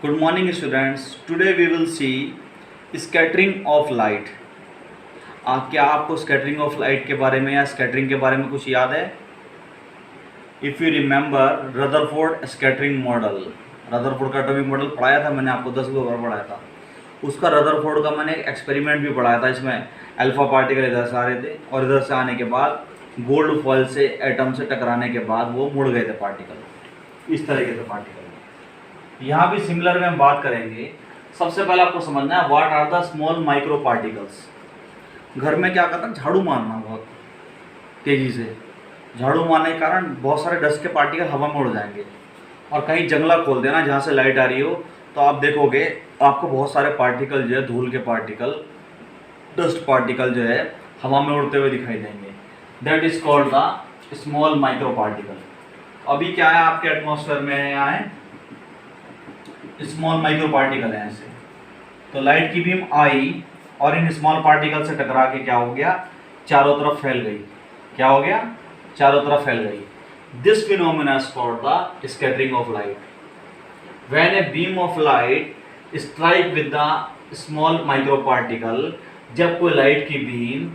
Good morning students. Today we will see scattering of light. क्या आपको scattering of light के बारे में या स्कैटरिंग के बारे में कुछ याद है? If you remember Rutherford scattering model, Rutherford का एटॉमिक मॉडल पढ़ाया था मैंने आपको 10 बार पढ़ाया था। उसका रदरफोर्ड का मैंने एक एक्सपेरिमेंट भी पढ़ाया था। इसमें अल्फा पार्टिकल इधर से आ रहे थे और इधर से आने के बाद गोल्ड फॉइल से एटम से टकराने के बाद वो मुड़ गए थे पार्टिकल, इस तरीके से पार्टिकल। यहाँ भी सिमिलर में हम बात करेंगे। सबसे पहले आपको समझना है what are the small micro particles. घर में क्या करता है, झाड़ू मारना बहुत तेजी से, झाड़ू मारने के कारण बहुत सारे डस्ट के पार्टिकल हवा में उड़ जाएंगे। और कहीं जंगला खोल देना जहाँ से लाइट आ रही हो तो आप देखोगे आपको बहुत सारे पार्टिकल जो है, धूल के पार्टिकल, डस्ट पार्टिकल जो है हवा में उड़ते हुए दिखाई देंगे। That is called the small micro particle. अभी क्या है आपके एटमॉस्फेयर में, यहाँ है स्मॉल माइक्रो पार्टिकल है ऐसे। तो लाइट की बीम आई और इन स्मॉल पार्टिकल से टकरा के क्या हो गया, चारों तरफ फैल गई। क्या हो गया, चारों तरफ फैल गई। This phenomena is called the scattering of light. When a beam of light strike with the small micro particle, जब कोई लाइट की बीम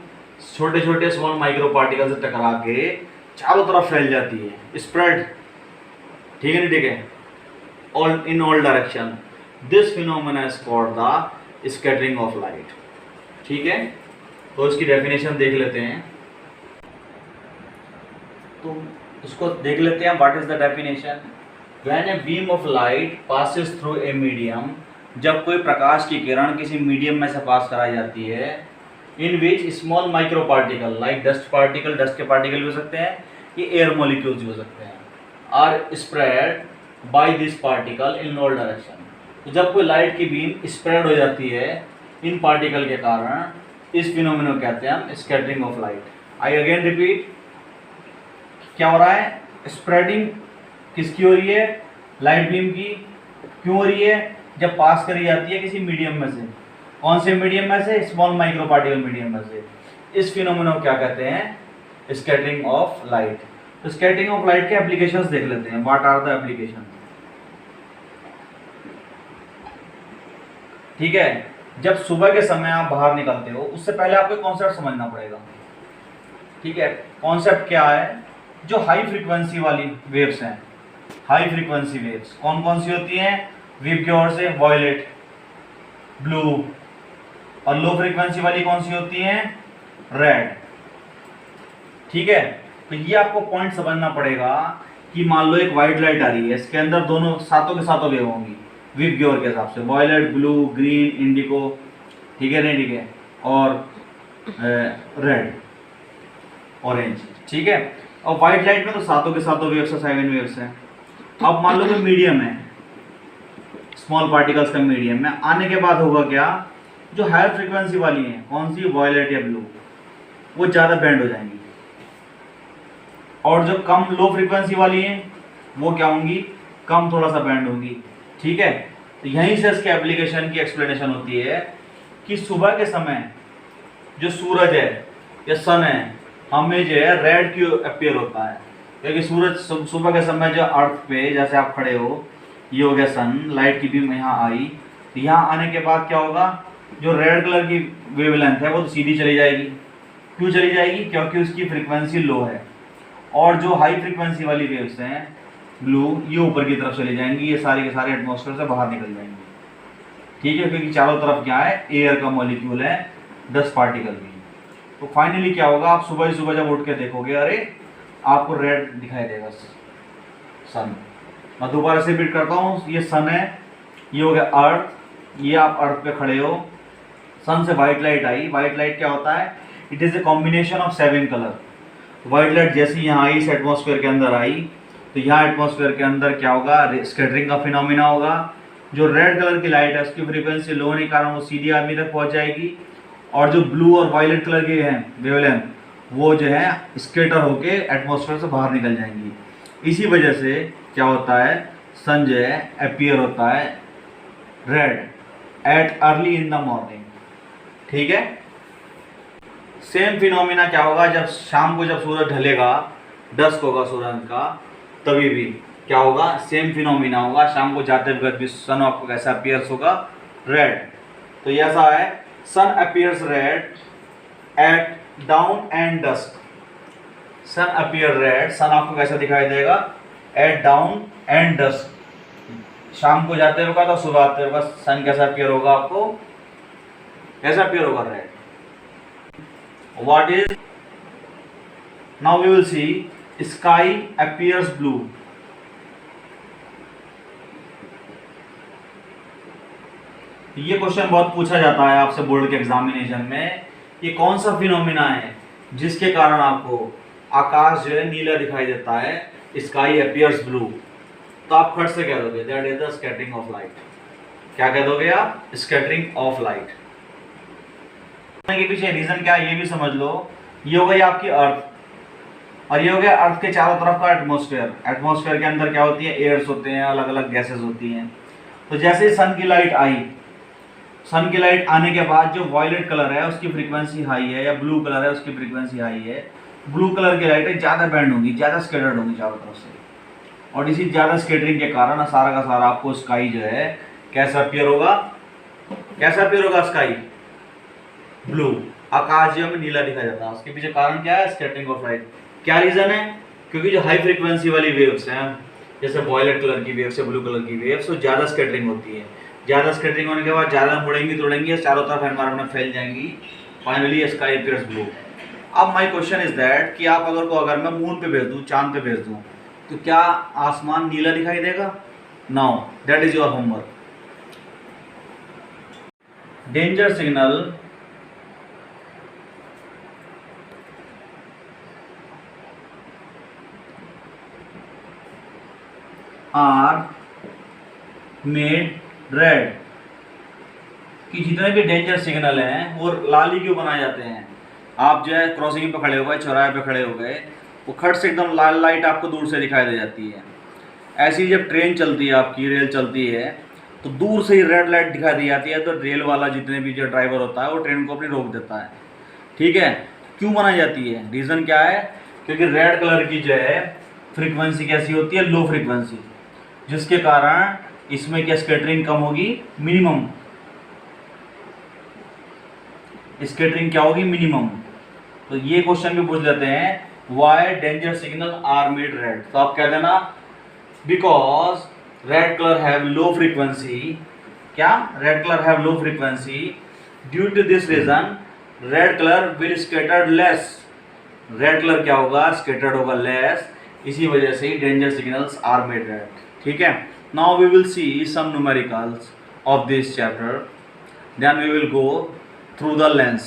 छोटे छोटे स्मॉल माइक्रो पार्टिकल से टकरा के चारों तरफ फैल जाती है, स्प्रेड, ठीक है नहीं, ठीक है, all in all direction, this phenomena is called the scattering of light। ठीक है, तो इसकी डेफिनेशन देख लेते हैं। तो इसको देख लेते हैं, what is the definition. When a beam of light passes through a medium, जब कोई प्रकाश की किरण किसी मीडियम में से पास कराई जाती है, in which small micro particle like dust particle, dust के पार्टिकल भी हो सकते हैं, ये एयर मॉलिक्यूल्स भी हो सकते हैं, are spread by this particle in all direction. तो जब कोई लाइट की बीम स्प्रेड हो जाती है इन पार्टिकल के कारण, इस फिनोमेना को कहते हैं हम scattering of light. I again repeat, क्या हो रहा है, स्प्रेडिंग किसकी हो रही है, लाइट बीम की। क्यों हो रही है, जब पास करी जाती है किसी मीडियम में से। कौन से मीडियम में से, स्मॉल माइक्रो पार्टिकल मीडियम में से। इस फिनोमेना को क्या कहते हैं, स्कैटरिंग ऑफ लाइट। तो स्कैटरिंग ऑफ लाइट के एप्लीकेशंस देख लेते हैं, व्हाट आर द एप्लीकेशन। ठीक है, जब सुबह के समय आप बाहर निकलते हो उससे पहले आपको कॉन्सेप्ट समझना पड़ेगा। ठीक है, कॉन्सेप्ट क्या है, जो हाई फ्रीक्वेंसी वाली वेव्स हैं, हाई फ्रीक्वेंसी वेव्स कौन कौन सी होती हैं, वेव की ओर से वॉयलेट, ब्लू, और लो फ्रीक्वेंसी वाली कौन सी होती हैं, रेड। ठीक है, तो ये आपको पॉइंट समझना पड़ेगा कि मान लो एक वाइट लाइट आ रही है, इसके अंदर दोनों सातों के सातों वेव होंगी वेव की ओर के हिसाब से, वॉयलेट, ब्लू, ग्रीन, इंडिको, ठीक है नहीं, ठीक है, और रेड, ऑरेंज। ठीक है, और वाइट लाइट में तो सातों के सातों वेव्स है, 7 वेव्स हैं। अब मान लो कि मीडियम है, स्मॉल पार्टिकल्स का मीडियम में आने के बाद होगा क्या, जो हायर फ्रीक्वेंसी वाली है, कौन सी, वॉयलेट या ब्लू, वो ज़्यादा बैंड हो जाएंगी, और जो कम लो फ्रीक्वेंसी वाली है वो क्या होंगी, कम थोड़ा सा बैंड होंगी। ठीक है, तो यहीं से इसके एप्लीकेशन की एक्सप्लेनेशन होती है कि सुबह के समय जो सूरज है या सन है, हमें जो है रेड क्यों अपीयर होता है, क्योंकि सूरज सुबह के समय जो अर्थ पे, जैसे आप खड़े हो, ये हो गया सन, लाइट की बीम यहाँ आई, तो यहाँ आने के बाद क्या होगा, जो रेड कलर की वेवलेंथ है वो तो सीधी चली जाएगी। क्यों चली जाएगी, क्योंकि उसकी फ्रीक्वेंसी लो है, और जो हाई फ्रीक्वेंसी वाली वेव्स हैं ब्लू, ये ऊपर की तरफ चली जाएंगी, ये सारे के सारे एटमॉस्फेयर से बाहर निकल जाएंगे। ठीक है, क्योंकि चारों तरफ क्या है, एयर का मॉलिक्यूल है, डस्ट पार्टिकल भी। तो फाइनली क्या होगा, आप सुबह ही सुबह जब उठ के देखोगे, अरे आपको रेड दिखाई देगा सन। मैं दोबारा से रिपीट करता हूँ, ये सन है, ये हो गया अर्थ, ये आप अर्थ पे खड़े हो, सन से वाइट लाइट आई। वाइट लाइट क्या होता है, it is a combination of 7 colour. White light जैसे यहाँ आई, इस एटमॉस्फेयर के अंदर आई, तो यहाँ एटमॉस्फेयर के अंदर क्या होगा, स्कैटरिंग का फिनोमिना होगा। जो रेड कलर की लाइट है उसकी फ्रीक्वेंसी लो होने के कारण वो सीधी आदमी तक पहुँच जाएगी, और जो ब्लू और वायलेट कलर की है वेवलेंथ, वो जो है स्कैटर होके एटमॉस्फेयर से बाहर निकल जाएंगी। इसी वजह से क्या होता है, सन जो है अपीयर होता है red at early in the morning. ठीक है, सेम फिनोमिना क्या होगा, जब शाम को जब सूरज ढलेगा, डस्क होगा सूरज का, तभी भी क्या होगा, सेम फिनोमिना होगा, शाम को जाते वक्त भी सन आपको कैसा अपीयर्स होगा, रेड। तो ये ऐसा है, sun appears red at dawn and dusk. Sun appear red, sun आपको कैसा दिखाई देगा, एट डाउन एंड डस्क। शाम को जाते वक्त और सुबह आते वक्त सन कैसा अपीयर होगा, आपको कैसा अपीयर होगा, red. What is, now we will see sky appears blue. ये क्वेश्चन बहुत पूछा जाता है आपसे बोर्ड के एग्जामिनेशन में, ये कौन सा फिनोमिना है जिसके कारण आपको आकाश जो है नीला दिखाई देता है, स्काई अपीयर्स ब्लू। तो आप खट से कह दोगे that is the scattering of light. क्या कह दोगे आप, स्कैटरिंग ऑफ लाइट। के पीछे रीजन क्या है ये भी समझ लो। ये हो गई आपकी अर्थ, और ये हो गया अर्थ के चारों तरफ का एटमॉस्फेयर। एटमॉस्फेयर के अंदर क्या होती है, एयर्स होते हैं, अलग अलग गैसेस होती हैं। तो जैसे ही सन की लाइट आई, सन की लाइट आने के बाद जो वॉयलेट कलर है उसकी फ्रीक्वेंसी हाई है, या ब्लू कलर है उसकी फ्रीक्वेंसी हाई है, ब्लू कलर की लाइटें ज़्यादा बैंड होंगी, ज़्यादा स्कैटर्ड होंगी चारों तरफ से, और इसी ज़्यादा स्कैटरिंग के कारण सारा का सारा आपको स्काई जो है कैसा अपीयर होगा, कैसा अपीयर होगा, स्काई ब्लू। आकाश जो हमें नीला दिखाई जाता है, उसके पीछे कारण क्या है, स्कैटरिंग ऑफ लाइट। क्या रीज़न है, क्योंकि जो हाई फ्रीक्वेंसी वाली वेव्स हैं, जैसे वॉयलेट कलर की वेव्स या ब्लू कलर की वेव्स, तो ज़्यादा स्कैटरिंग होती है। ज़्यादा स्कैटरिंग होने के बाद ज़्यादा मुड़ेंगी तोड़ेंगी, चारों तरफ एनवायरनमेंट में फैल जाएंगी, फाइनली स्काई अपीयर्स ब्लू। अब माय क्वेश्चन इज दैट कि आप अगर मैं मून पे भेज दूँ, चांद पे भेज दूँ, तो क्या आसमान नीला दिखाई देगा? Now that is your homework. Danger signal are made red, कि जितने भी डेंजर सिग्नल हैं वो लाल ही क्यों बनाए जाते हैं। आप जो है क्रॉसिंग पे खड़े हो गए, चौराहे पे खड़े हो गए, वो खट से एकदम लाल लाइट आपको दूर से दिखाई दे जाती है। ऐसी जब ट्रेन चलती है, आपकी रेल चलती है, तो दूर से ही रेड लाइट दिखाई दी जाती है, तो रेल वाला जितने भी जो ड्राइवर होता है वो ट्रेन को अपनी रोक देता है। ठीक है, क्यों बनाई जाती है, रीज़न क्या है, क्योंकि रेड कलर की जो है फ्रीक्वेंसी कैसी होती है, लो फ्रीक्वेंसी, जिसके कारण इसमें क्या स्कैटरिंग कम होगी, मिनिमम स्कैटरिंग क्या होगी, मिनिमम। तो ये क्वेश्चन भी पूछ लेते हैं, why danger signal are made red. तो आप कह देना because red colour have low frequency, क्या, red colour have low frequency, due to this reason red colour will scattered less. Red colour क्या होगा, स्कैटर्ड होगा लेस, इसी वजह से danger signals are made red. ठीक है, now we will see some numericals of this chapter, then we will go through the lens.